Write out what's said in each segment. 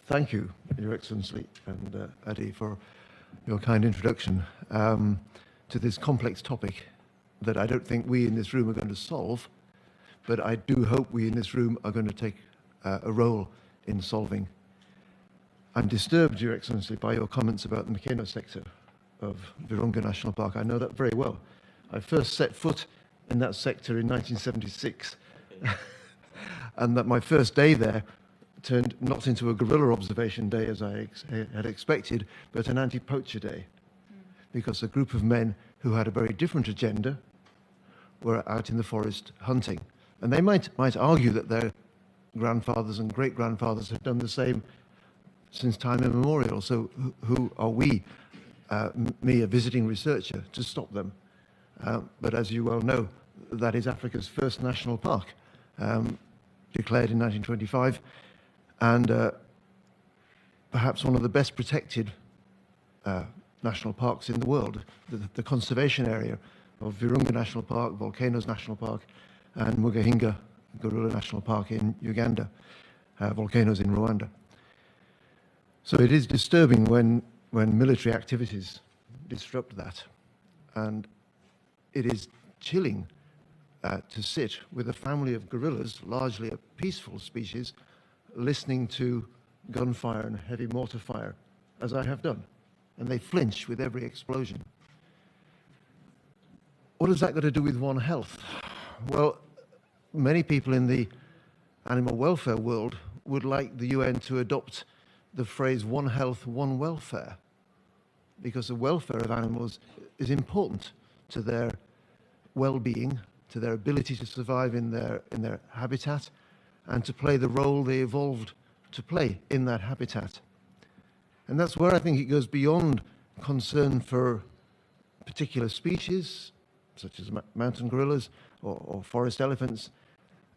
Thank you, Your Excellency, and Adi, for your kind introduction to this complex topic that I don't think we in this room are going to solve, but I do hope we in this room are going to take a role in solving. I'm disturbed, Your Excellency, by your comments about the Mekeno sector of Virunga National Park. I know that very well. I first set foot in that sector in 1976, and that my first day there turned not into a guerrilla observation day as I had expected, but an anti-poacher day, because a group of men who had a very different agenda were out in the forest hunting. And they might argue that their grandfathers and great-grandfathers had done the same since time immemorial. So who are we, me, a visiting researcher, to stop them? But as you well know, that is Africa's first national park, declared in 1925, and perhaps one of the best protected national parks in the world. The conservation area of Virunga National Park, Volcanoes National Park, and Mugahinga Gorilla National Park in Uganda, Volcanoes in Rwanda. So it is disturbing when military activities disrupt that, and it is chilling to sit with a family of gorillas, largely a peaceful species, listening to gunfire and heavy mortar fire, as I have done, and they flinch with every explosion. What has that got to do with One Health? Well, many people in the animal welfare world would like the UN to adopt the phrase One Health, One Welfare, because the welfare of animals is important to their well-being, to their ability to survive in their habitat, and to play the role they evolved to play in that habitat. And that's where I think it goes beyond concern for particular species, such as mountain gorillas or forest elephants,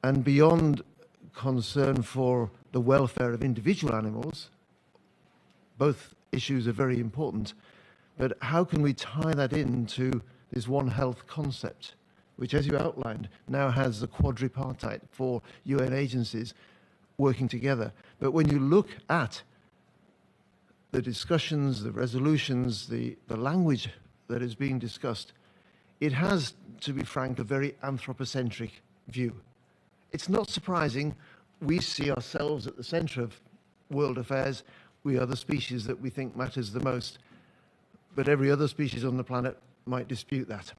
and beyond concern for the welfare of individual animals. Both issues are very important, but how can we tie that into this One Health concept, which, as you outlined, now has the quadripartite, 4 UN agencies working together. But when you look at the discussions, the resolutions, the language that is being discussed, it has, to be frank, a very anthropocentric view. It's not surprising. We see ourselves at the center of world affairs. We are the species that we think matters the most. But every other species on the planet might dispute that.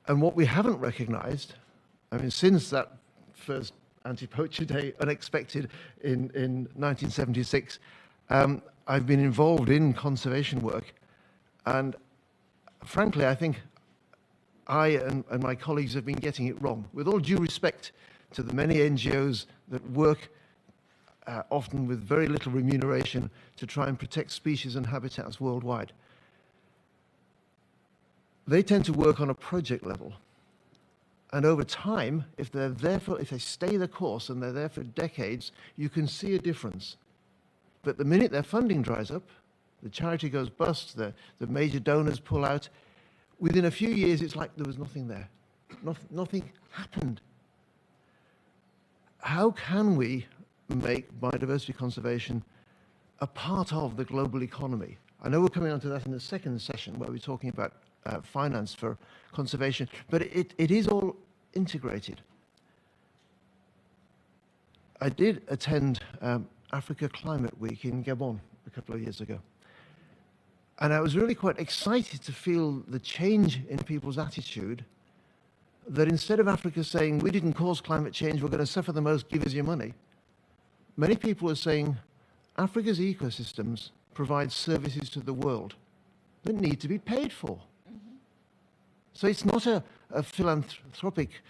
And what we haven't recognized, I mean, since that first anti-poacher day, unexpected in 1976, I've been involved in conservation work. And frankly, I think I and my colleagues have been getting it wrong. With all due respect to the many NGOs that work often with very little remuneration to try and protect species and habitats worldwide. They tend to work on a project level. And over time, if they stay the course and they're there for decades, you can see a difference. But the minute their funding dries up, the charity goes bust, the major donors pull out, within a few years, it's like there was nothing there. Nothing happened. How can we make biodiversity conservation a part of the global economy? I know we're coming on to that in the second session where we're talking about finance for conservation, but it is all integrated. I did attend Africa Climate Week in Gabon a couple of years ago. And I was really quite excited to feel the change in people's attitude, that instead of Africa saying, we didn't cause climate change, we're going to suffer the most, give us your money, many people are saying, Africa's ecosystems provide services to the world that need to be paid for. So it's not a philanthropic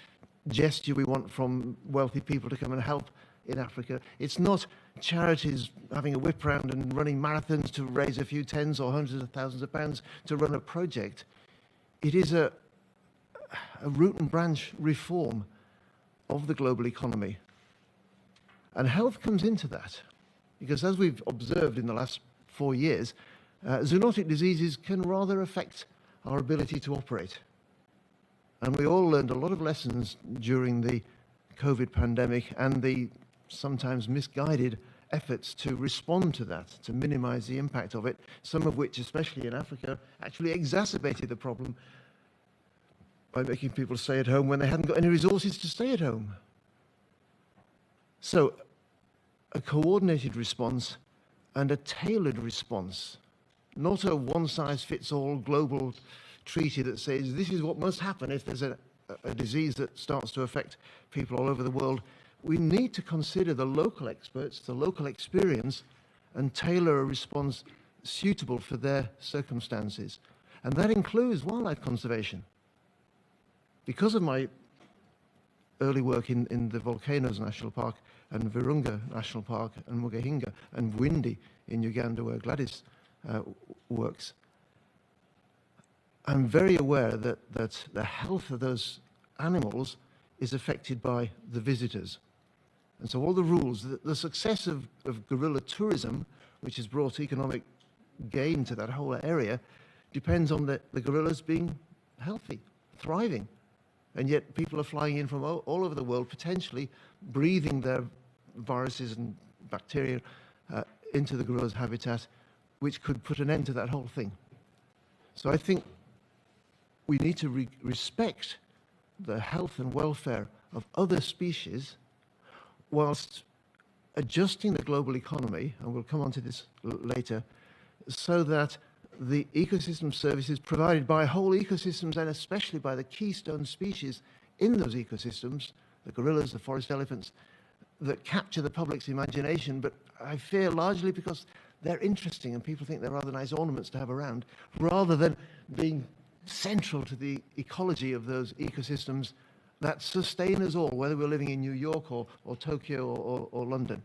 gesture we want from wealthy people to come and help in Africa. It's not charities having a whip round and running marathons to raise a few tens or hundreds of thousands of pounds to run a project. It is a root and branch reform of the global economy. And health comes into that, because as we've observed in the last 4 years, zoonotic diseases can rather affect our ability to operate. And we all learned a lot of lessons during the COVID pandemic and the sometimes misguided efforts to respond to that, to minimize the impact of it, some of which, especially in Africa, actually exacerbated the problem by making people stay at home when they hadn't got any resources to stay at home. So a coordinated response and a tailored response, not a one-size-fits-all global treaty that says this is what must happen if there's a disease that starts to affect people all over the world. We need to consider the local experts, the local experience, and tailor a response suitable for their circumstances. And that includes wildlife conservation. Because of my early work in the Volcanoes National Park and Virunga National Park and Mugahinga and Windi in Uganda, where Gladys works, I'm very aware that the health of those animals is affected by the visitors. And so all the rules, the success of gorilla tourism, which has brought economic gain to that whole area, depends on the gorillas being healthy, thriving. And yet people are flying in from all over the world, potentially breathing their viruses and bacteria into the gorilla's habitat, which could put an end to that whole thing. So I think we need to respect the health and welfare of other species whilst adjusting the global economy, and we'll come on to this later, so that the ecosystem services provided by whole ecosystems, and especially by the keystone species in those ecosystems, the gorillas, the forest elephants, that capture the public's imagination, but I fear largely because they're interesting and people think they're rather nice ornaments to have around, rather than being central to the ecology of those ecosystems that sustain us all, whether we're living in New York or Tokyo or London.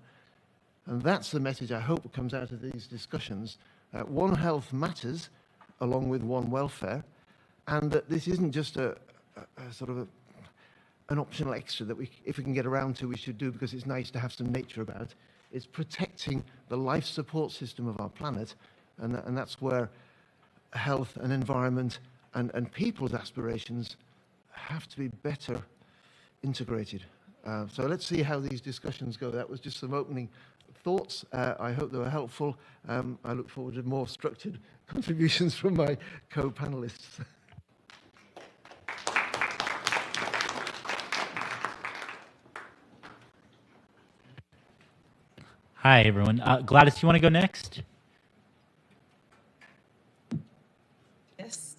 And that's the message I hope comes out of these discussions. One health matters along with one welfare, and that this isn't just a sort of an optional extra that if we can get around to, we should do because it's nice to have some nature about. It's protecting the life support system of our planet, and that's where health and environment and people's aspirations have to be better integrated. So let's see how these discussions go. That was just some opening thoughts. I hope they were helpful. I look forward to more structured contributions from my co-panelists. Hi, everyone. Gladys, you want to go next? Yes.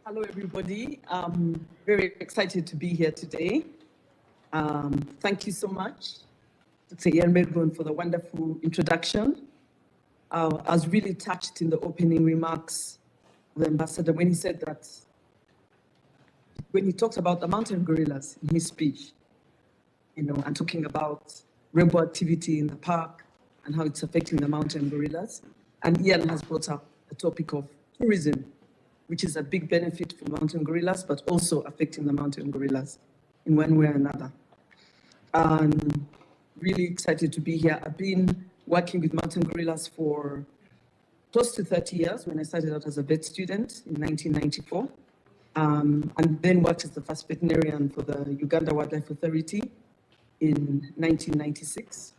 Hello, everybody. I'm very excited to be here today. Thank you so much, Dr. Ian Melbourne, for the wonderful introduction. I was really touched in the opening remarks of the ambassador when he said that, when he talked about the mountain gorillas in his speech, and talking about rainbow activity in the park and how it's affecting the mountain gorillas. And Ian has brought up the topic of tourism, which is a big benefit for mountain gorillas, but also affecting the mountain gorillas in one way or another. And really excited to be here. I've been working with mountain gorillas for close to 30 years when I started out as a vet student in 1994. And then worked as the first veterinarian for the Uganda Wildlife Authority in 1996.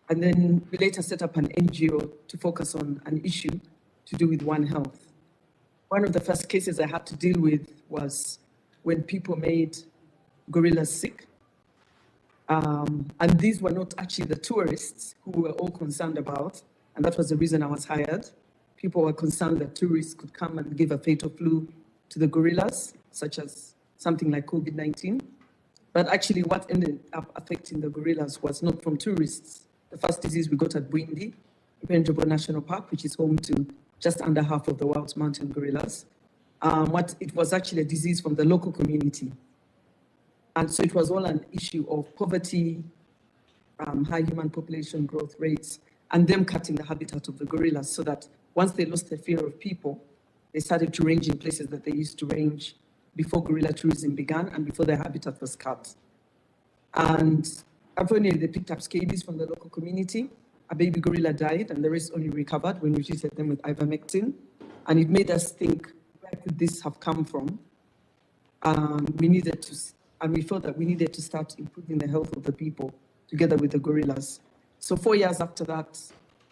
And then we later set up an NGO to focus on an issue to do with One Health. One of the first cases I had to deal with was when people made gorillas sick. And these were not actually the tourists who were all concerned about, and that was the reason I was hired. People were concerned that tourists could come and give a fatal flu to the gorillas, such as something like COVID-19. But actually what ended up affecting the gorillas was not from tourists. The first disease we got at Bwindi, Impenjabo National Park, which is home to just under half of the world's mountain gorillas. It was actually a disease from the local community. And so it was all an issue of poverty, high human population growth rates, and them cutting the habitat of the gorillas so that once they lost their fear of people, they started to range in places that they used to range before gorilla tourism began and before their habitat was cut. And apparently they picked up scabies from the local community. A baby gorilla died and the rest only recovered when we treated them with ivermectin. And it made us think, where could this have come from? We needed to and we felt that we needed to start improving the health of the people together with the gorillas. So 4 years after that,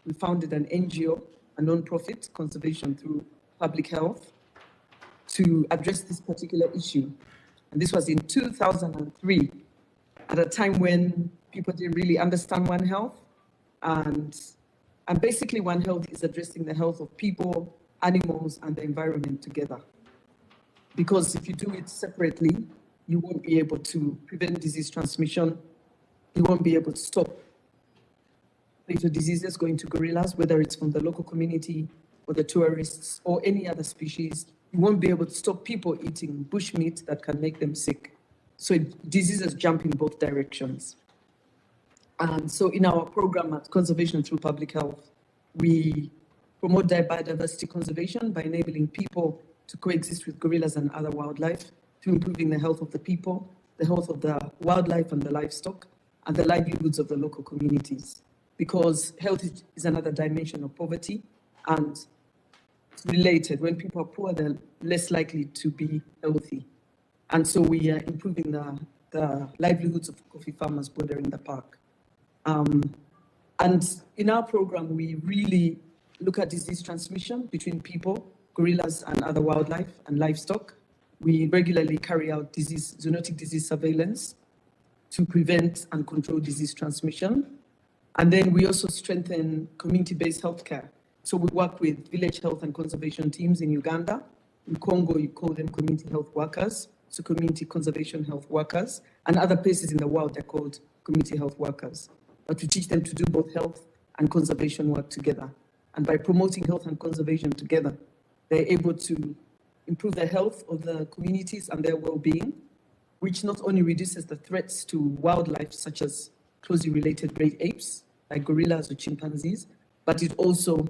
we founded an NGO, a non-profit, Conservation Through Public Health, to address this particular issue. And this was in 2003, at a time when people didn't really understand One Health. And basically One Health is addressing the health of people, animals, and the environment together. Because if you do it separately, you won't be able to prevent disease transmission. You won't be able to stop fatal diseases going to gorillas, whether it's from the local community or the tourists or any other species. You won't be able to stop people eating bushmeat that can make them sick. So diseases jump in both directions. And so in our program at Conservation Through Public Health, we promote biodiversity conservation by enabling people to coexist with gorillas and other wildlife through improving the health of the people, the health of the wildlife and the livestock, and the livelihoods of the local communities. Because health is another dimension of poverty, and it's related. When people are poor, they're less likely to be healthy. And so we are improving the livelihoods of coffee farmers bordering the park. And in our program, we really look at disease transmission between people, gorillas, and other wildlife and livestock. We regularly carry out zoonotic disease surveillance to prevent and control disease transmission. And then we also strengthen community-based healthcare. So we work with village health and conservation teams in Uganda. In Congo, you call them community health workers, so community conservation health workers. And other places in the world, they're called community health workers. But we teach them to do both health and conservation work together. And by promoting health and conservation together, they're able to improve the health of the communities and their well-being, which not only reduces the threats to wildlife, such as closely related great apes, like gorillas or chimpanzees, but it also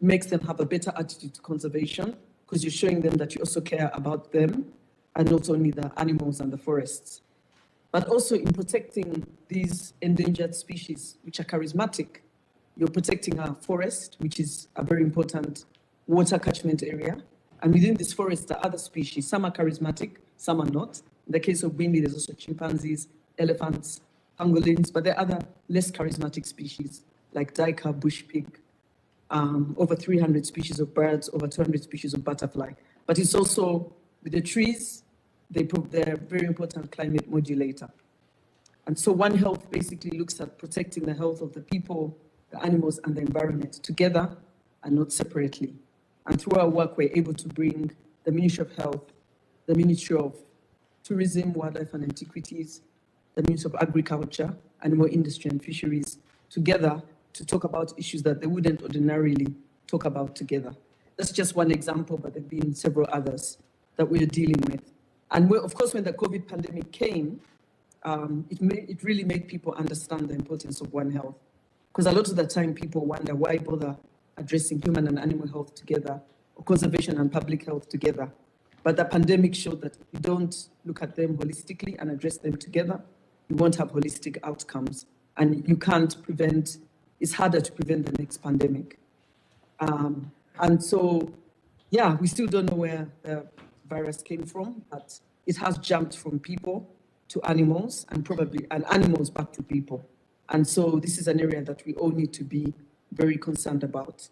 makes them have a better attitude to conservation, because you're showing them that you also care about them, and not only the animals and the forests. But also in protecting these endangered species, which are charismatic, you're protecting our forest, which is a very important water catchment area. And within this forest, there are other species. Some are charismatic, some are not. In the case of Bwindi, there's also chimpanzees, elephants, pangolins, but there are other less charismatic species, like duiker, bush pig, over 300 species of birds, over 200 species of butterfly. But it's also, with the trees, they're a very important climate modulator. And so One Health basically looks at protecting the health of the people, the animals, and the environment together and not separately. And through our work, we're able to bring the Ministry of Health, the Ministry of Tourism, Wildlife and Antiquities, the Ministry of Agriculture, Animal Industry and Fisheries together to talk about issues that they wouldn't ordinarily talk about together. That's just one example, but there have been several others that we're dealing with. And of course, when the COVID pandemic came, it really made people understand the importance of One Health. Because a lot of the time people wonder why bother addressing human and animal health together, or conservation and public health together. But the pandemic showed that if you don't look at them holistically and address them together, you won't have holistic outcomes. And you can't prevent, it's harder to prevent the next pandemic. And so, yeah, we still don't know where the virus came from, but it has jumped from people to animals and animals back to people. And so this is an area that we all need to be very concerned about.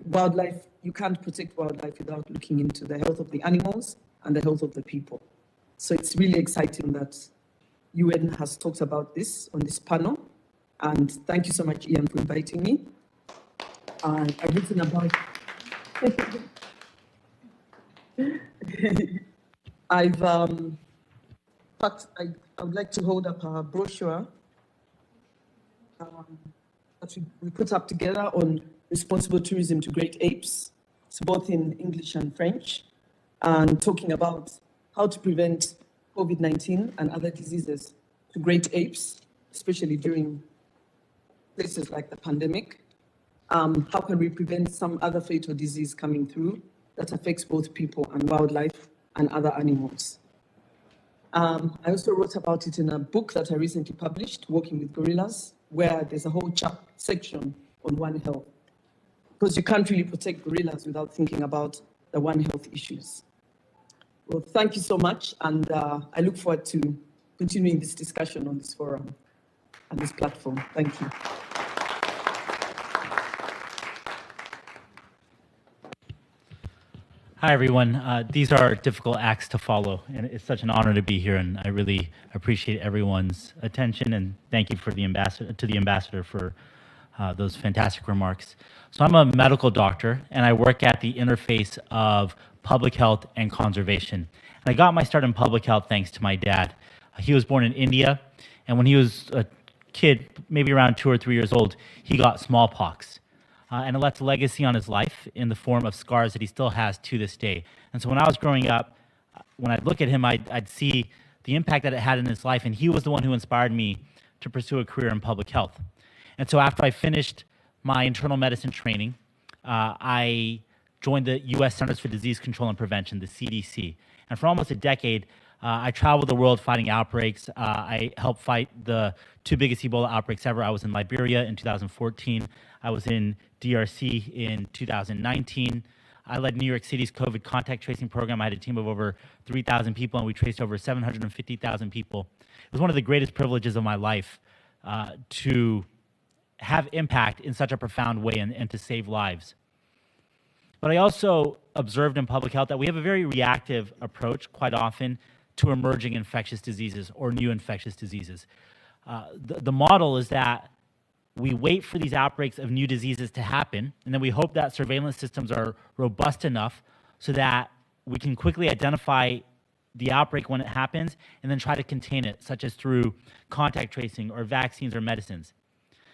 Wildlife, you can't protect wildlife without looking into the health of the animals and the health of the people. So it's really exciting that UN has talked about this on this panel. And thank you so much, Ian, for inviting me. I've written about... in fact, I would like to hold up a brochure that we put up together on responsible tourism to great apes. It's both in English and French, and talking about how to prevent COVID-19 and other diseases to great apes, especially during places like the pandemic. How can we prevent some other fatal disease coming through that affects both people and wildlife and other animals? I also wrote about it in a book that I recently published, Working with Gorillas, where there's a whole section on One Health. Because you can't really protect gorillas without thinking about the One Health issues. Well, thank you so much, and I look forward to continuing this discussion on this forum and this platform. Thank you. Hi, everyone. These are difficult acts to follow, and it's such an honor to be here, and I really appreciate everyone's attention, and thank you for the ambassador for those fantastic remarks. So I'm a medical doctor, and I work at the interface of public health and conservation. And I got my start in public health thanks to my dad. He was born in India, and when he was a kid, maybe around 2 or 3 years old, he got smallpox. And it left a legacy on his life in the form of scars that he still has to this day. And so when I was growing up, when I'd look at him, I'd see the impact that it had in his life, and he was the one who inspired me to pursue a career in public health. And so after I finished my internal medicine training, I joined the U.S. Centers for Disease Control and Prevention, the CDC. And for almost a decade, I traveled the world fighting outbreaks. I helped fight the 2 biggest Ebola outbreaks ever. I was in Liberia in 2014. I was in DRC in 2019. I led New York City's COVID contact tracing program. I had a team of over 3,000 people, and we traced over 750,000 people. It was one of the greatest privileges of my life to have impact in such a profound way and to save lives. But I also observed in public health that we have a very reactive approach quite often to emerging infectious diseases or new infectious diseases. The model is that we wait for these outbreaks of new diseases to happen, and then we hope that surveillance systems are robust enough so that we can quickly identify the outbreak when it happens and then try to contain it, such as through contact tracing or vaccines or medicines.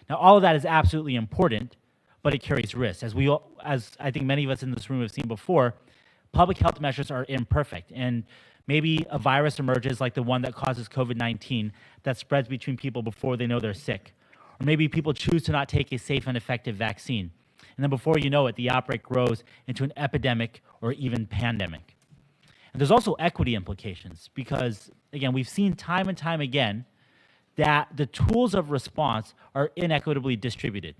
Now, all of that is absolutely important, but it carries risks. As I think many of us in this room have seen before, public health measures are imperfect, and maybe a virus emerges like the one that causes COVID-19 that spreads between people before they know they're sick. Or maybe people choose to not take a safe and effective vaccine. And then before you know it, the outbreak grows into an epidemic or even pandemic. And there's also equity implications because, again, we've seen time and time again that the tools of response are inequitably distributed.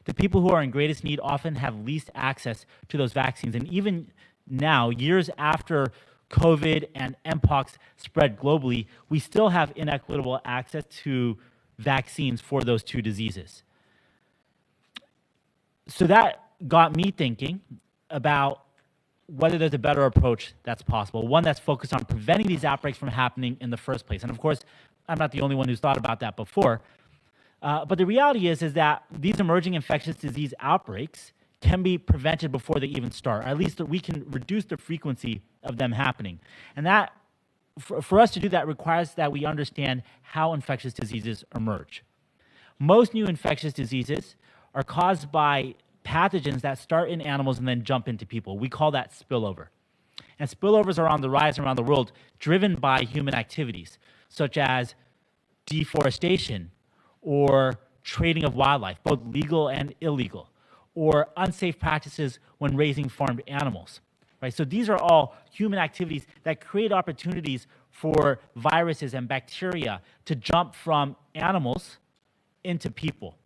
The people who are in greatest need often have least access to those vaccines. And even now, years after COVID and Mpox spread globally, we still have inequitable access to vaccines for those 2 diseases. So that got me thinking about whether there's a better approach that's possible, one that's focused on preventing these outbreaks from happening in the first place. And of course, I'm not the only one who's thought about that before. But the reality is that these emerging infectious disease outbreaks can be prevented before they even start. At least we can reduce the frequency of them happening. And that, for us to do that, requires that we understand how infectious diseases emerge. Most new infectious diseases are caused by pathogens that start in animals and then jump into people. We call that spillover. And spillovers are on the rise around the world, driven by human activities, such as deforestation or trading of wildlife, both legal and illegal, or unsafe practices when raising farmed animals. Right? So these are all human activities that create opportunities for viruses and bacteria to jump from animals into people.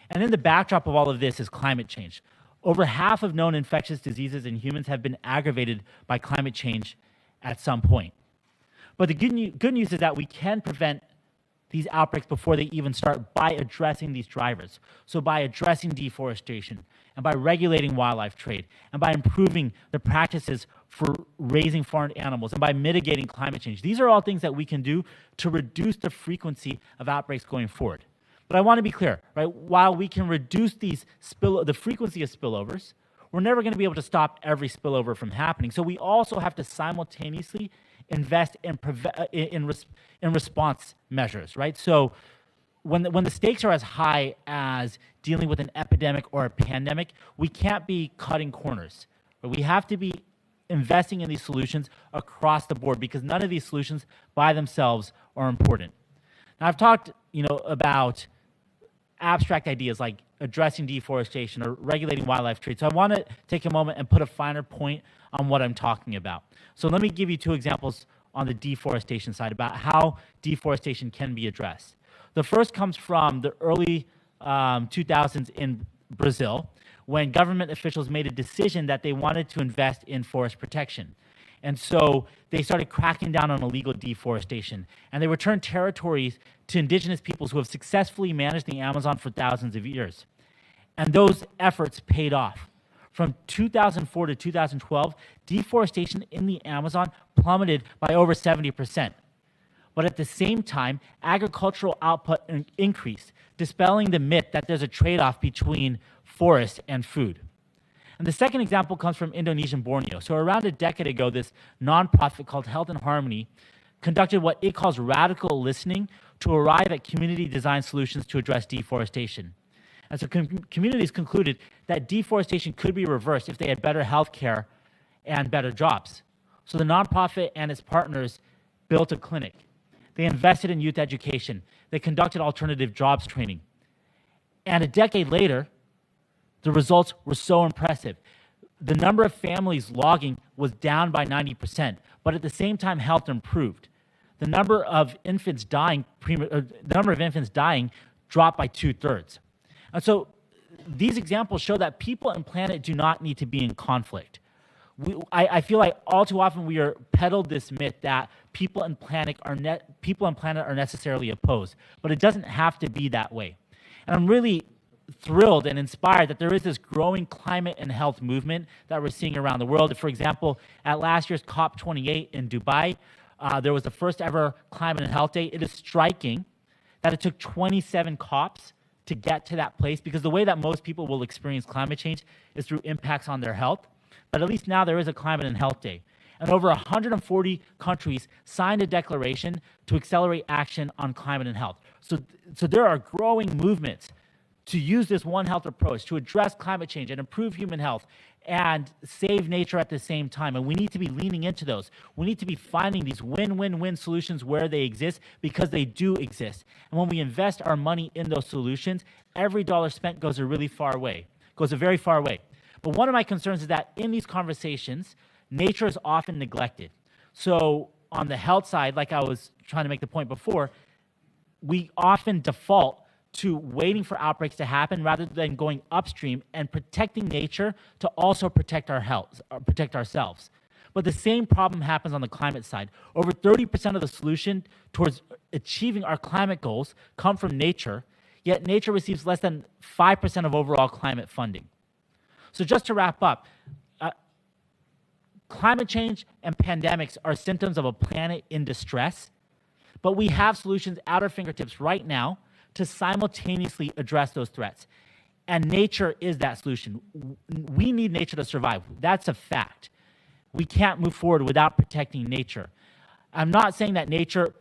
And in the backdrop of all of this is climate change. Over half of known infectious diseases in humans have been aggravated by climate change at some point. But the good news is that we can prevent these outbreaks before they even start by addressing these drivers. So by addressing deforestation, and by regulating wildlife trade, and by improving the practices for raising farmed animals, and by mitigating climate change. These are all things that we can do to reduce the frequency of outbreaks going forward. But I want to be clear, right? While we can reduce the frequency of spillovers, we're never going to be able to stop every spillover from happening. So we also have to simultaneously invest in response measures, right? So when the stakes are as high as dealing with an epidemic or a pandemic, we can't be cutting corners. We have to be investing in these solutions across the board because none of these solutions by themselves are important. Now, I've talked, about abstract ideas like addressing deforestation or regulating wildlife trade. So I want to take a moment and put a finer point on what I'm talking about. So let me give you 2 examples on the deforestation side about how deforestation can be addressed. The first comes from the early 2000s in Brazil, when government officials made a decision that they wanted to invest in forest protection. And so they started cracking down on illegal deforestation. And they returned territories to indigenous peoples who have successfully managed the Amazon for thousands of years. And those efforts paid off. From 2004 to 2012, deforestation in the Amazon plummeted by over 70%. But at the same time, agricultural output increased, dispelling the myth that there's a trade-off between forest and food. And the second example comes from Indonesian Borneo. So around a decade ago, this nonprofit called Health and Harmony conducted what it calls radical listening to arrive at community design solutions to address deforestation. And so communities concluded that deforestation could be reversed if they had better health care and better jobs. So the nonprofit and its partners built a clinic. They invested in youth education. They conducted alternative jobs training. And a decade later, the results were so impressive. The number of families logging was down by 90%, but at the same time, health improved. The number of infants dying, dropped by 2/3. And so these examples show that people and planet do not need to be in conflict. I feel like all too often we are peddled this myth that people and planet are necessarily opposed, but it doesn't have to be that way. And I'm really thrilled and inspired that there is this growing climate and health movement that we're seeing around the world. For example, at last year's COP28 in Dubai, there was the first ever Climate and Health Day. It is striking that it took 27 COPs to get to that place, because the way that most people will experience climate change is through impacts on their health. But at least now there is a Climate and Health Day. And over 140 countries signed a declaration to accelerate action on climate and health. So there are growing movements to use this One Health approach to address climate change and improve human health and save nature at the same time. And we need to be leaning into those. We need to be finding these win-win-win solutions where they exist, because they do exist. And when we invest our money in those solutions, every dollar spent goes a very far way. But one of my concerns is that in these conversations, nature is often neglected. So on the health side, like I was trying to make the point before, we often default to waiting for outbreaks to happen rather than going upstream and protecting nature to also protect our health, protect ourselves. But the same problem happens on the climate side. Over 30% of the solution towards achieving our climate goals come from nature, yet nature receives less than 5% of overall climate funding. So just to wrap up, climate change and pandemics are symptoms of a planet in distress, but we have solutions at our fingertips right now to simultaneously address those threats. And nature is that solution. We need nature to survive. That's a fact. We can't move forward without protecting nature. I'm not saying that nature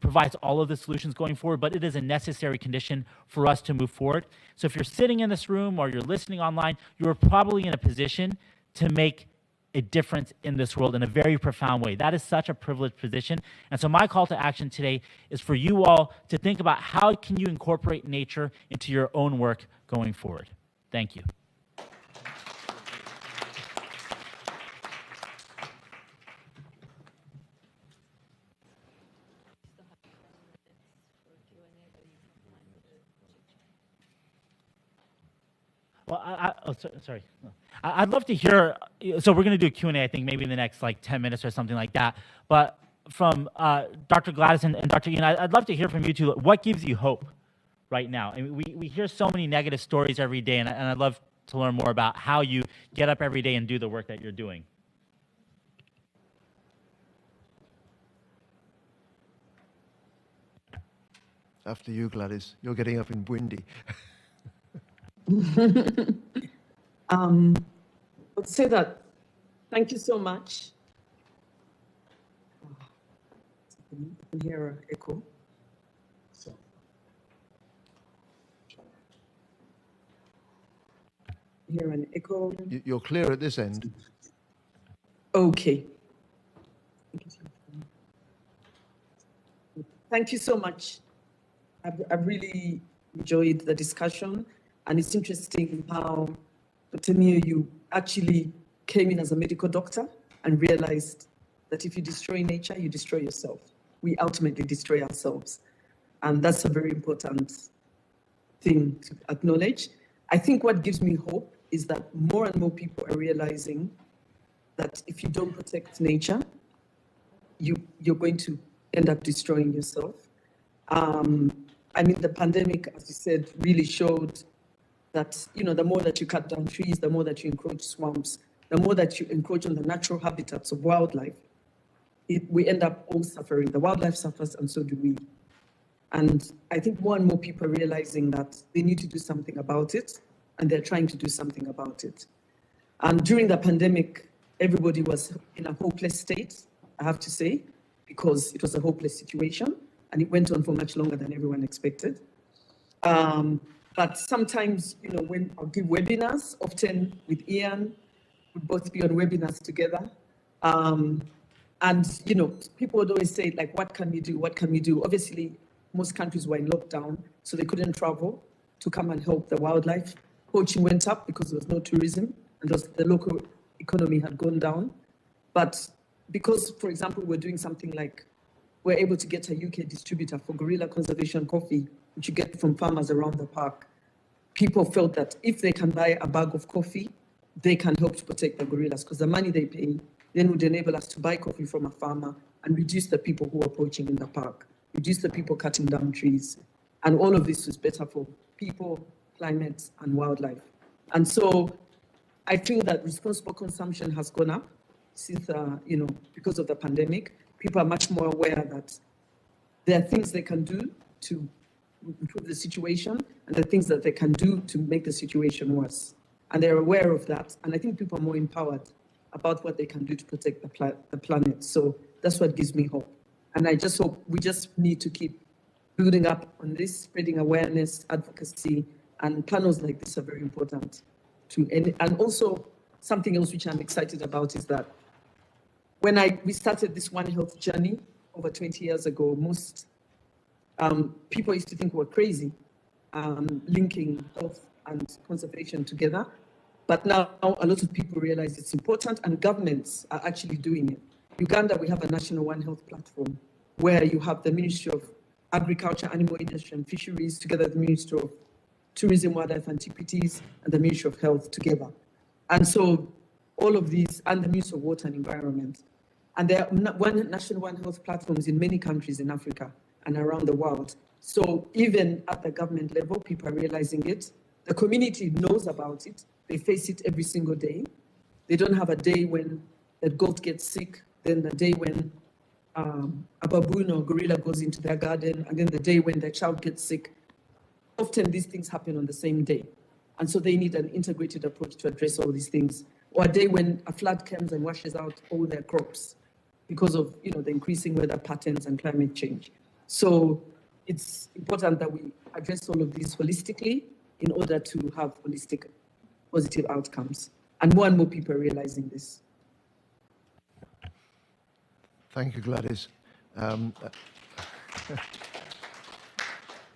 provides all of the solutions going forward, but it is a necessary condition for us to move forward. So if you're sitting in this room or you're listening online, you're probably in a position to make a difference in this world in a very profound way. That is such a privileged position. And so my call to action today is for you all to think about how can you incorporate nature into your own work going forward. Thank you. Well, sorry. I'd love to hear, so we're going to do a Q&A, I think, maybe in the next, 10 minutes or something like that. But from Dr. Gladys and Dr. Ian, I'd love to hear from you two. What gives you hope right now? I mean, we hear so many negative stories every day, and I'd love to learn more about how you get up every day and do the work that you're doing. After you, Gladys. You're getting up in Bwindi. I'd say that, thank you so much. I can hear an echo. Hear an echo. You're clear at this end. Okay. Thank you so much. I've really enjoyed the discussion, and it's interesting how, Dr. Neo, you actually came in as a medical doctor and realized that if you destroy nature, you destroy yourself. We ultimately destroy ourselves. And that's a very important thing to acknowledge. I think what gives me hope is that more and more people are realizing that if you don't protect nature, you're going to end up destroying yourself. I mean, the pandemic, as you said, really showed that, the more that you cut down trees, the more that you encroach swamps, the more that you encroach on the natural habitats of wildlife, we end up all suffering. The wildlife suffers, and so do we. And I think more and more people are realizing that they need to do something about it, and they're trying to do something about it. And during the pandemic, everybody was in a hopeless state, I have to say, because it was a hopeless situation, and it went on for much longer than everyone expected. But sometimes, when I'll give webinars, often with Ian, we'd both be on webinars together. And, people would always say, like, what can we do? What can we do? Obviously, most countries were in lockdown, so they couldn't travel to come and help the wildlife. Poaching went up because there was no tourism, and the local economy had gone down. But because, for example, we're doing something like, we're able to get a UK distributor for gorilla conservation coffee, which you get from farmers around the park. People felt that if they can buy a bag of coffee, they can help to protect the gorillas, because the money they pay then would enable us to buy coffee from a farmer and reduce the people who are poaching in the park, reduce the people cutting down trees. And all of this is better for people, climate, and wildlife. And so I feel that responsible consumption has gone up since, because of the pandemic. People are much more aware that there are things they can do to improve the situation, and there are things that they can do to make the situation worse. And they're aware of that. And I think people are more empowered about what they can do to protect the planet. So that's what gives me hope. And I just hope we just need to keep building up on this, spreading awareness, advocacy, and panels like this are very important. And also, something else which I'm excited about is that when we started this One Health journey over 20 years ago, most people used to think we were crazy, linking health and conservation together. But now a lot of people realize it's important, and governments are actually doing it. Uganda, we have a national One Health platform where you have the Ministry of Agriculture, Animal Industry and Fisheries, together with the Ministry of Tourism, Wildlife, Antiquities, and the Ministry of Health together. And so all of these, and the Ministry of Water and Environment. And there are national One Health platforms in many countries in Africa and around the world. So even at the government level, people are realizing it. The community knows about it. They face it every single day. They don't have a day when the goat gets sick, then the day when a baboon or gorilla goes into their garden, and then the day when their child gets sick. Often these things happen on the same day. And so they need an integrated approach to address all these things. Or a day when a flood comes and washes out all their crops because of the increasing weather patterns and climate change. So it's important that we address all of these holistically in order to have holistic positive outcomes. And more people are realizing this. Thank you, Gladys.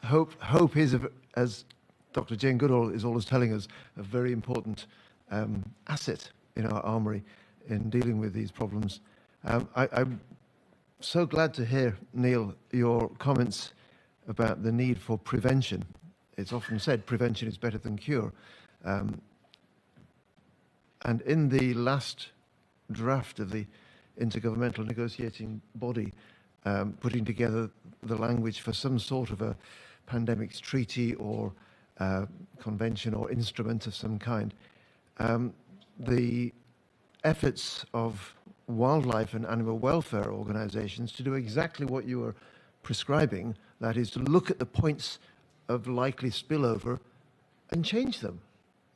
Hope is, as Dr. Jane Goodall is always telling us, a very important asset in our armory in dealing with these problems. I'm so glad to hear, Neil, your comments about the need for prevention. It's often said prevention is better than cure. And in the last draft of the Intergovernmental Negotiating Body, putting together the language for some sort of a pandemics treaty or convention or instrument of some kind, the efforts of wildlife and animal welfare organizations to do exactly what you were prescribing, that is to look at the points of likely spillover and change them.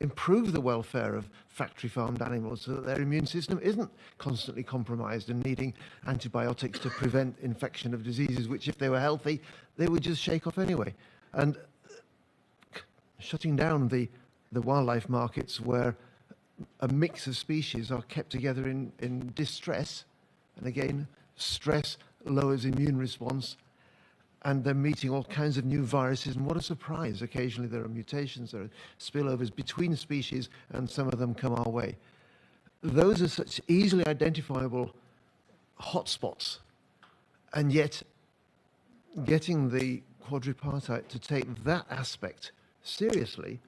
Improve the welfare of factory farmed animals so that their immune system isn't constantly compromised and needing antibiotics to prevent infection of diseases, which if they were healthy, they would just shake off anyway. And shutting down the wildlife markets where a mix of species are kept together in distress, and again, stress lowers immune response, and they're meeting all kinds of new viruses, and what a surprise. Occasionally there are mutations, there are spillovers between species, and some of them come our way. Those are such easily identifiable hotspots, and yet getting the quadripartite to take that aspect seriously,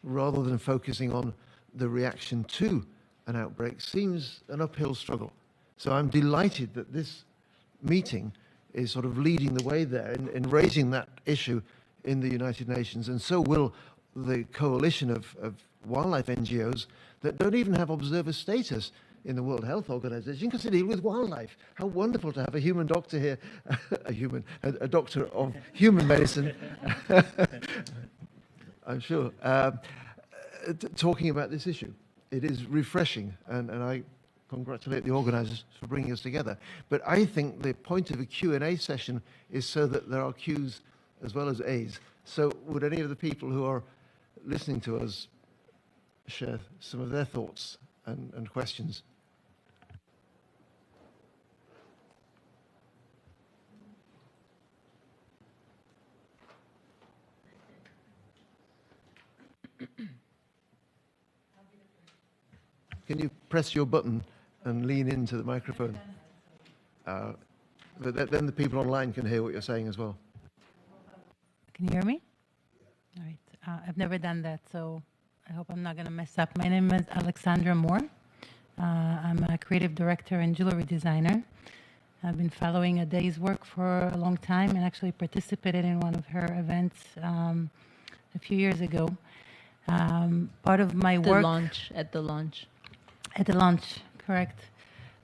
rather than focusing on the reaction to an outbreak seems an uphill struggle. So I'm delighted that this meeting is sort of leading the way there in raising that issue in the United Nations, and so will the coalition of wildlife NGOs that don't even have observer status in the World Health Organization because they deal with wildlife. How wonderful to have a human doctor here, a doctor of human medicine, I'm sure, talking about this issue. It is refreshing, and I congratulate the organizers for bringing us together. But I think the point of a Q&A session is so that there are Qs as well as As. So would any of the people who are listening to us share some of their thoughts and questions? Can you press your button and lean into the microphone? Then the people online can hear what you're saying as well. Can you hear me? All right. I've never done that, so I hope I'm not going to mess up. My name is Alexandra Moore. I'm a creative director and jewelry designer. I've been following Aday's work for a long time and actually participated in one of her events a few years ago. Part of my work... At the launch. At the launch, correct.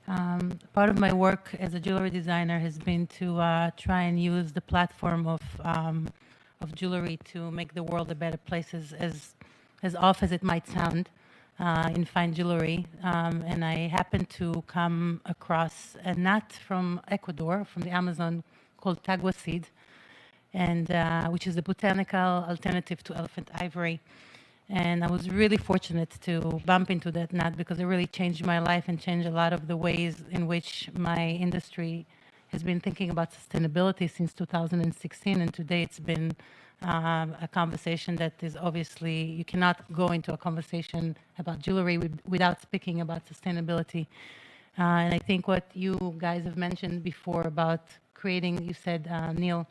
Part of my work as a jewelry designer has been to try and use the platform of jewelry to make the world a better place, as off as it might sound, in fine jewelry. And I happened to come across a nut from Ecuador, from the Amazon, called tagua seed, and which is a botanical alternative to elephant ivory. And I was really fortunate to bump into that nut because it really changed my life and changed a lot of the ways in which my industry has been thinking about sustainability since 2016. And today it's been a conversation that is obviously, you cannot go into a conversation about jewelry without speaking about sustainability. And I think what you guys have mentioned before about creating, you said, Neil,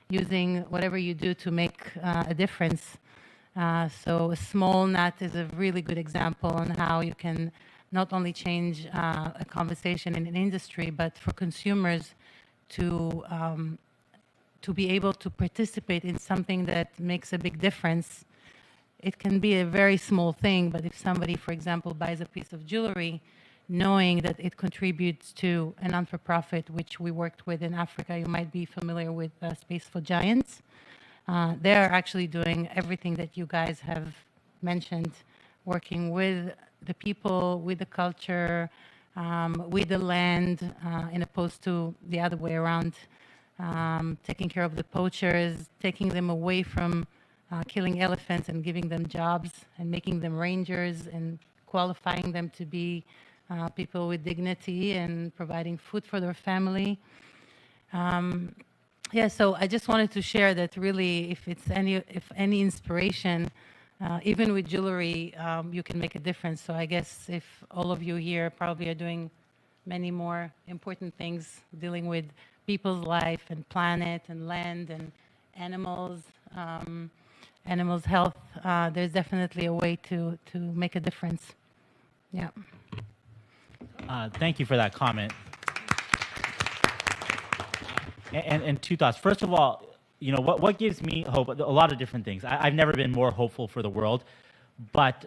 using whatever you do to make a difference. So a small nut is a really good example on how you can not only change a conversation in an industry, but for consumers to be able to participate in something that makes a big difference. It can be a very small thing, but if somebody, for example, buys a piece of jewelry, knowing that it contributes to a non-for-profit, which we worked with in Africa, you might be familiar with Space for Giants. They're actually doing everything that you guys have mentioned, working with the people, with the culture, with the land, in opposed to the other way around, taking care of the poachers, taking them away from killing elephants and giving them jobs and making them rangers and qualifying them to be people with dignity and providing food for their family. Yeah, so I just wanted to share that really, if any inspiration, even with jewelry, you can make a difference. So I guess if all of you here probably are doing many more important things, dealing with people's life and planet and land and animals, animals' health, there's definitely a way to make a difference. Yeah. Thank you for that comment. And two thoughts. First of all, you know, what gives me hope? A lot of different things. I've never been more hopeful for the world, but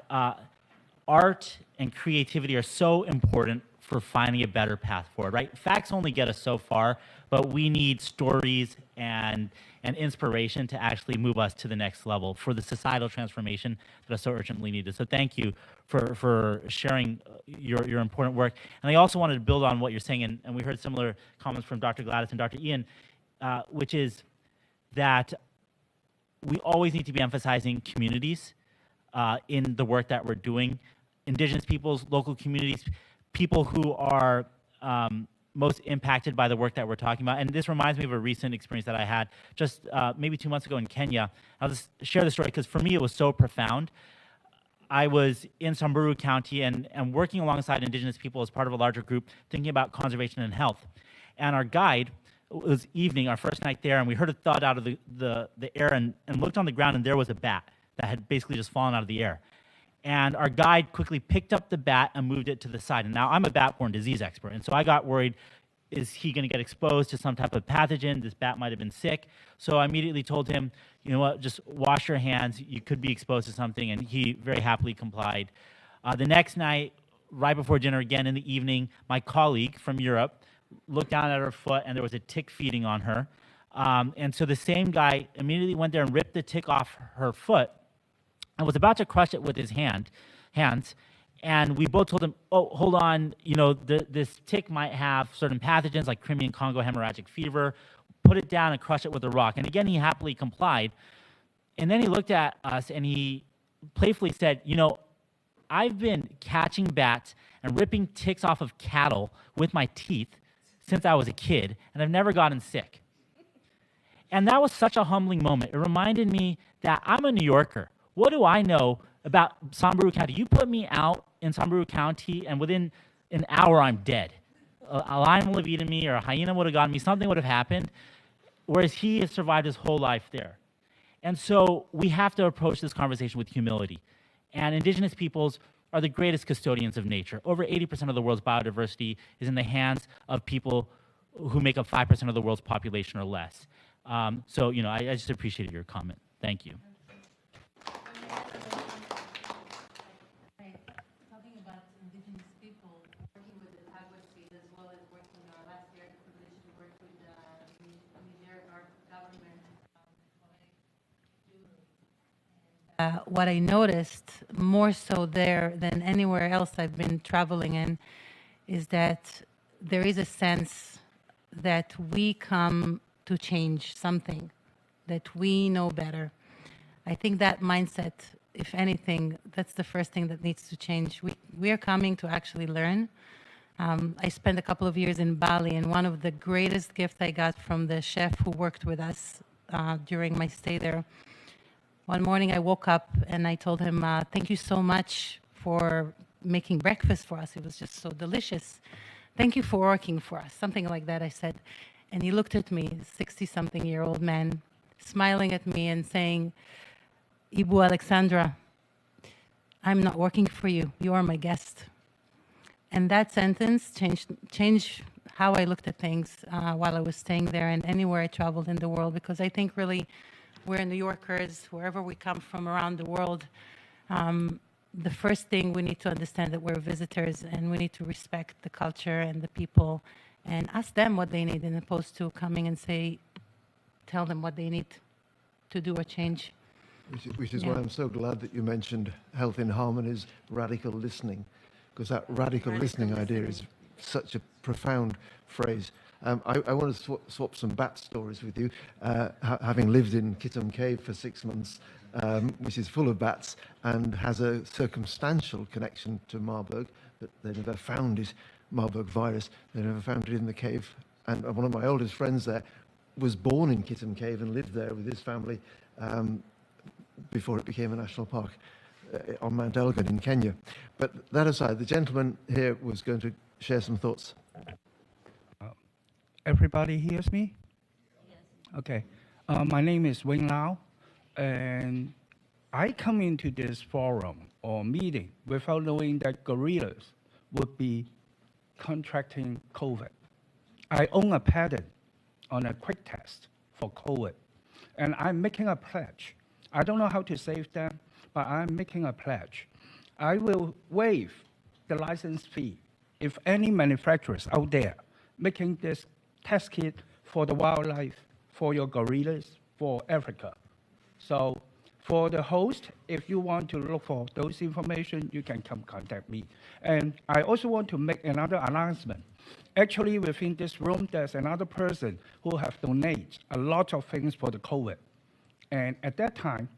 art and creativity are so important for finding a better path forward, right? Facts only get us so far, but we need stories and inspiration to actually move us to the next level for the societal transformation that is so urgently needed. So thank you for sharing your important work. And I also wanted to build on what you're saying, and we heard similar comments from Dr. Gladys and Dr. Ian, which is that we always need to be emphasizing communities in the work that we're doing, indigenous peoples, local communities, people who are most impacted by the work that we're talking about. And this reminds me of a recent experience that I had just maybe 2 months ago in Kenya. I'll just share the story because for me it was so profound. I was in Samburu County and working alongside indigenous people as part of a larger group thinking about conservation and health. And our guide, it was evening, our first night there, and we heard a thud out of the air and looked on the ground, and there was a bat that had basically just fallen out of the air. And our guide quickly picked up the bat and moved it to the side. And now I'm a bat-borne disease expert. And so I got worried, is he going to get exposed to some type of pathogen? This bat might have been sick. So I immediately told him, you know what, just wash your hands. You could be exposed to something. And he very happily complied. The next night, right before dinner, again in the evening, my colleague from Europe looked down at her foot, and there was a tick feeding on her. And so the same guy immediately went there and ripped the tick off her foot and was about to crush it with his hands. And we both told him, oh, hold on, you know, this tick might have certain pathogens like Crimean Congo hemorrhagic fever. Put it down and crush it with a rock. And again, he happily complied. And then he looked at us and he playfully said, you know, I've been catching bats and ripping ticks off of cattle with my teeth since I was a kid, and I've never gotten sick. And that was such a humbling moment. It reminded me that I'm a New Yorker. What do I know about Samburu County? You put me out in Samburu County, and within an hour, I'm dead. A lion would have eaten me, or a hyena would have gotten me. Something would have happened, whereas he has survived his whole life there. And so we have to approach this conversation with humility. And indigenous peoples are the greatest custodians of nature. Over 80% of the world's biodiversity is in the hands of people who make up 5% of the world's population or less. So, you know, I just appreciated your comment. Thank you. Talking about indigenous people, working with the Tagua State as well as working last year, I had the privilege to work with the Niger government. What I noticed more so there than anywhere else I've been traveling in is that there is a sense that we come to change something, that we know better. I think that mindset, if anything, that's the first thing that needs to change. We are coming to actually learn. I spent a couple of years in Bali, and one of the greatest gifts I got from the chef who worked with us during my stay there. One morning I woke up and I told him, thank you so much for making breakfast for us. It was just so delicious. Thank you for working for us. Something like that I said. And he looked at me, 60-something-year-old man, smiling at me and saying, Ibu Alexandra, I'm not working for you. You are my guest. And that sentence changed how I looked at things while I was staying there and anywhere I traveled in the world, because I think really we're New Yorkers, wherever we come from around the world, the first thing we need to understand that we're visitors and we need to respect the culture and the people and ask them what they need, as opposed to coming and tell them what they need to do or change. Which is why I'm so glad that you mentioned Health in Harmony's radical listening, because that radical listening idea is such a profound phrase. I want to swap some bat stories with you. Having lived in Kittim Cave for 6 months, which is full of bats and has a circumstantial connection to Marburg, but they never found it, Marburg virus, they never found it in the cave. And one of my oldest friends there was born in Kittim Cave and lived there with his family before it became a national park on Mount Elgon in Kenya. But that aside, the gentleman here was going to share some thoughts. Everybody hears me? Yes. Okay. My name is Wayne Lau, and I come into this forum or meeting without knowing that gorillas would be contracting COVID. I own a patent on a quick test for COVID, and I'm making a pledge. I don't know how to save them, but I'm making a pledge. I will waive the license fee if any manufacturers out there making this test kit for the wildlife, for your gorillas, for Africa. So for the host, if you want to look for those information, you can come contact me. And I also want to make another announcement. Actually, within this room, there's another person who have donated a lot of things for the COVID. And at that time,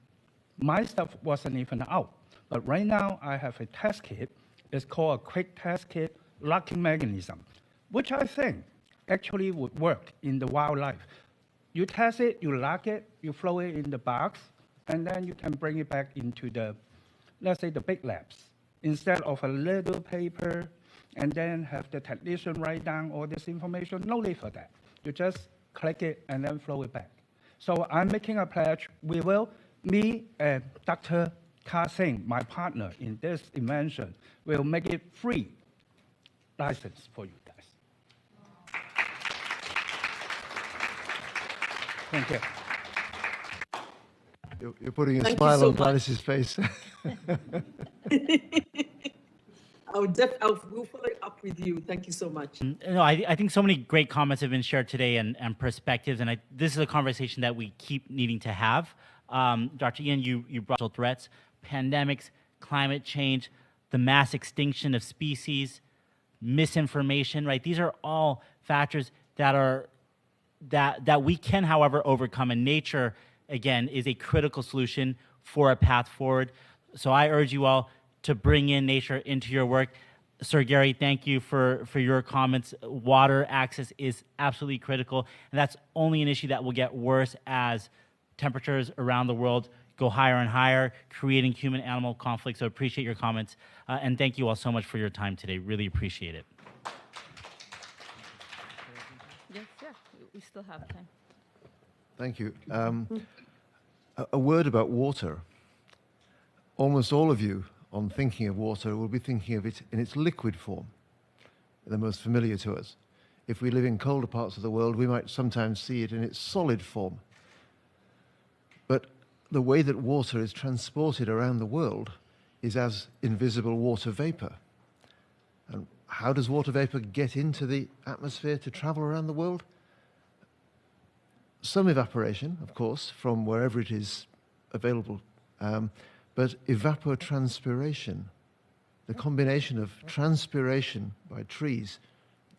my stuff wasn't even out. But right now, I have a test kit. It's called a quick test kit locking mechanism, which I think actually would work in the wildlife. You test it, you lock it, you throw it in the box, and then you can bring it back into the, let's say, the big labs. Instead of a little paper, and then have the technician write down all this information, no need for that. You just click it and then throw it back. So I'm making a pledge. We will, me and Dr. Ka-Sing, my partner in this invention, will make it free license for you guys. Thank you. You're putting a Thank you smile so on much. Gladys's face. We'll follow up with you. Thank you so much. No, I think so many great comments have been shared today and perspectives, and this is a conversation that we keep needing to have. Dr. Ian, you brought up threats, pandemics, climate change, the mass extinction of species, misinformation, right? These are all factors that we can, however, overcome, and nature, again, is a critical solution for a path forward. So I urge you all to bring in nature into your work. Sir Gary, thank you for your comments. Water access is absolutely critical, and that's only an issue that will get worse as temperatures around the world go higher and higher, creating human-animal conflict. So appreciate your comments, and thank you all so much for your time today. Really appreciate it. Yes, yeah, we still have time. Thank you. A word about water. Almost all of you, on thinking of water, will be thinking of it in its liquid form, the most familiar to us. If we live in colder parts of the world, we might sometimes see it in its solid form. But the way that water is transported around the world is as invisible water vapor. And how does water vapor get into the atmosphere to travel around the world? Some evaporation, of course, from wherever it is available, but evapotranspiration, the combination of transpiration by trees,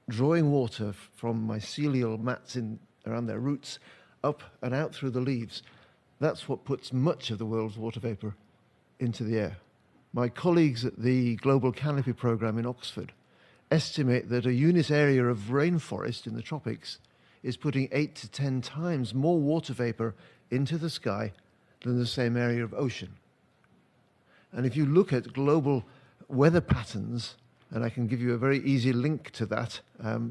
drawing water from mycelial mats around their roots, up and out through the leaves, that's what puts much of the world's water vapor into the air. My colleagues at the Global Canopy Programme in Oxford estimate that a unit area of rainforest in the tropics is putting 8 to 10 times more water vapor into the sky than the same area of ocean. And if you look at global weather patterns, and I can give you a very easy link to that,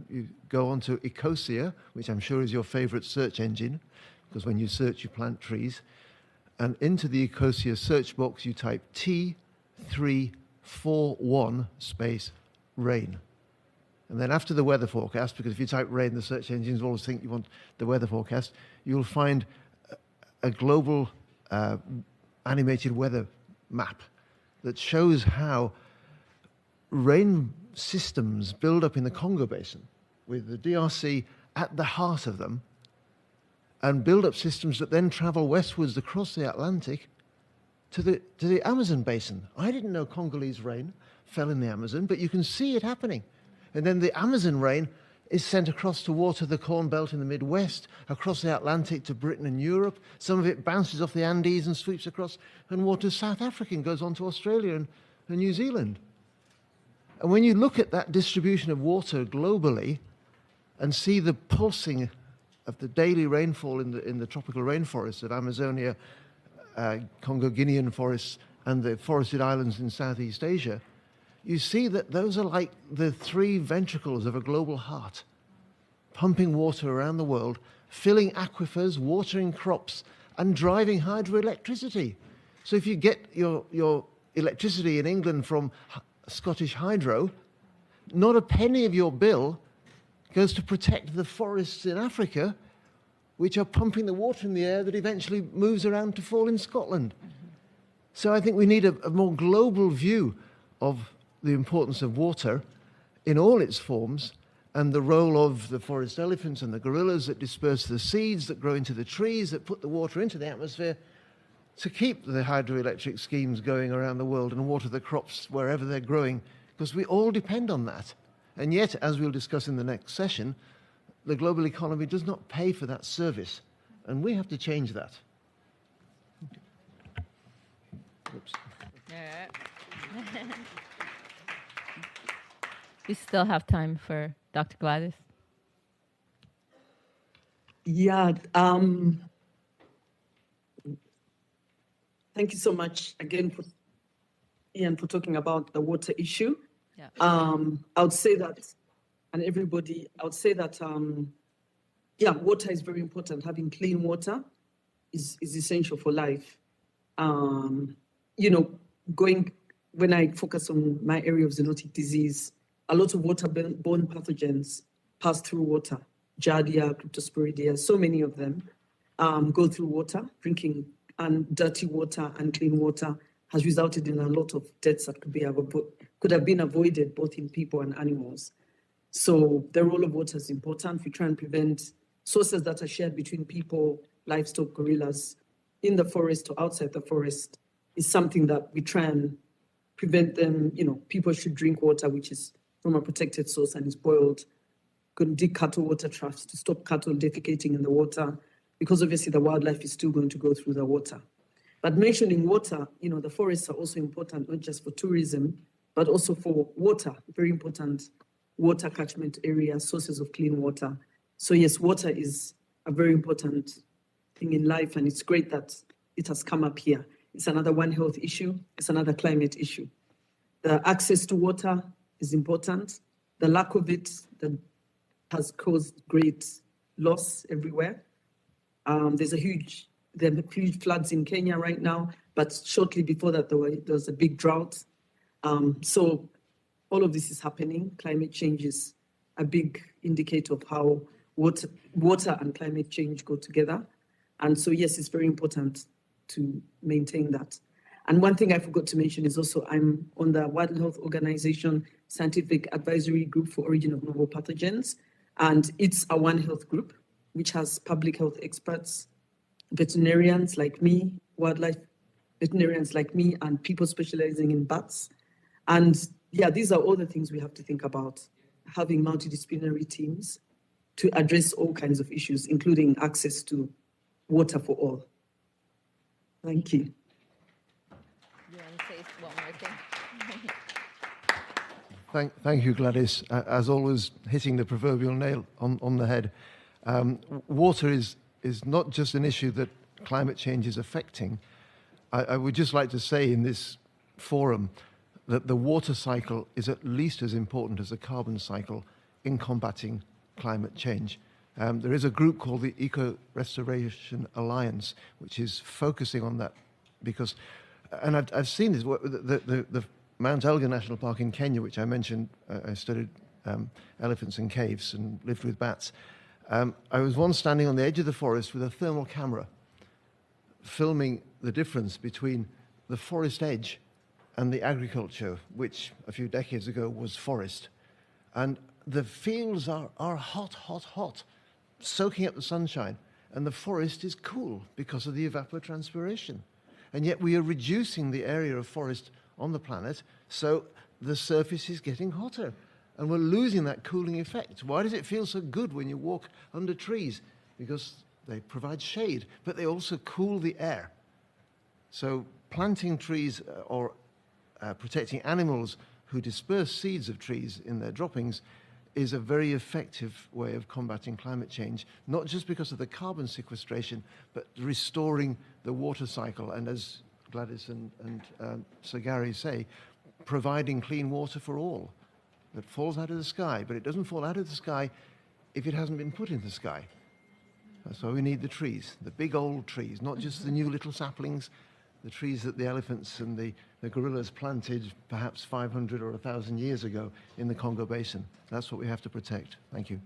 you go onto Ecosia, which I'm sure is your favorite search engine, because when you search, you plant trees, and into the Ecosia search box, you type T341 space rain. And then after the weather forecast, because if you type rain, the search engines always think you want the weather forecast, you'll find a global animated weather map that shows how rain systems build up in the Congo Basin, with the DRC at the heart of them, and build up systems that then travel westwards across the Atlantic to the Amazon Basin. I didn't know Congolese rain fell in the Amazon, but you can see it happening. And then the Amazon rain is sent across to water the Corn Belt in the Midwest, across the Atlantic to Britain and Europe. Some of it bounces off the Andes and sweeps across and waters South Africa and goes on to Australia and New Zealand. And when you look at that distribution of water globally and see the pulsing of the daily rainfall in the tropical rainforests of Amazonia, Congo-Guinean forests, and the forested islands in Southeast Asia, you see that those are like the three ventricles of a global heart, pumping water around the world, filling aquifers, watering crops, and driving hydroelectricity. So if you get your electricity in England from Scottish Hydro, not a penny of your bill goes to protect the forests in Africa, which are pumping the water in the air that eventually moves around to fall in Scotland. So I think we need a more global view of the importance of water in all its forms, and the role of the forest elephants and the gorillas that disperse the seeds that grow into the trees, that put the water into the atmosphere, to keep the hydroelectric schemes going around the world and water the crops wherever they're growing, because we all depend on that. And yet, as we'll discuss in the next session, the global economy does not pay for that service, and we have to change that. Oops. Yeah. We still have time for Dr. Gladys. Yeah. Thank you so much again, Ian, for talking about the water issue. Yeah. I would say that, and everybody, I would say that, yeah, water is very important. Having clean water is essential for life. when I focus on my area of zoonotic disease, a lot of waterborne pathogens pass through water. Giardia, Cryptosporidia, so many of them go through water. Drinking and dirty water and clean water has resulted in a lot of deaths that could have been avoided both in people and animals. So the role of water is important. We try and prevent sources that are shared between people, livestock, gorillas, in the forest or outside the forest is something that we try and prevent them. People should drink water which is from a protected source and is boiled. Could dig cattle water troughs to stop cattle defecating in the water, because obviously the wildlife is still going to go through the water. But mentioning water, the forests are also important, not just for tourism, but also for water, very important water catchment area, sources of clean water. So yes, water is a very important thing in life, and it's great that it has come up here. It's another One Health issue. It's another climate issue. The access to water is important. The lack of it that has caused great loss everywhere. There are huge floods in Kenya right now, but shortly before that, there was a big drought. So all of this is happening. Climate change is a big indicator of how water and climate change go together. And so, yes, it's very important to maintain that. And one thing I forgot to mention is also I'm on the World Health Organization Scientific Advisory Group for Origin of Novel Pathogens. And it's a One Health group, which has public health experts, veterinarians like me, wildlife veterinarians like me, and people specializing in bats. And yeah, these are all the things we have to think about, having multidisciplinary teams to address all kinds of issues, including access to water for all. Thank you. You want to say one more thing? Thank you, Gladys. As always, hitting the proverbial nail on the head. Water is not just an issue that climate change is affecting. I would just like to say in this forum that the water cycle is at least as important as the carbon cycle in combating climate change. There is a group called the Eco Restoration Alliance, which is focusing on that because, and I've seen this, the Mount Elgon National Park in Kenya, which I mentioned, I studied elephants in caves and lived with bats. I was once standing on the edge of the forest with a thermal camera, filming the difference between the forest edge and the agriculture, which a few decades ago was forest. And the fields are hot, hot, hot, soaking up the sunshine, and the forest is cool because of the evapotranspiration. And yet we are reducing the area of forest on the planet, so the surface is getting hotter, and we're losing that cooling effect. Why does it feel so good when you walk under trees? Because they provide shade, but they also cool the air. So planting trees or protecting animals who disperse seeds of trees in their droppings is a very effective way of combating climate change, not just because of the carbon sequestration, but restoring the water cycle. And as Gladys and Sir Gary say, providing clean water for all that falls out of the sky, but it doesn't fall out of the sky if it hasn't been put in the sky. That's why we need the trees, the big old trees, not just the new little saplings, the trees that the elephants and the gorillas planted perhaps 500 or 1,000 years ago in the Congo Basin. That's what we have to protect. Thank you.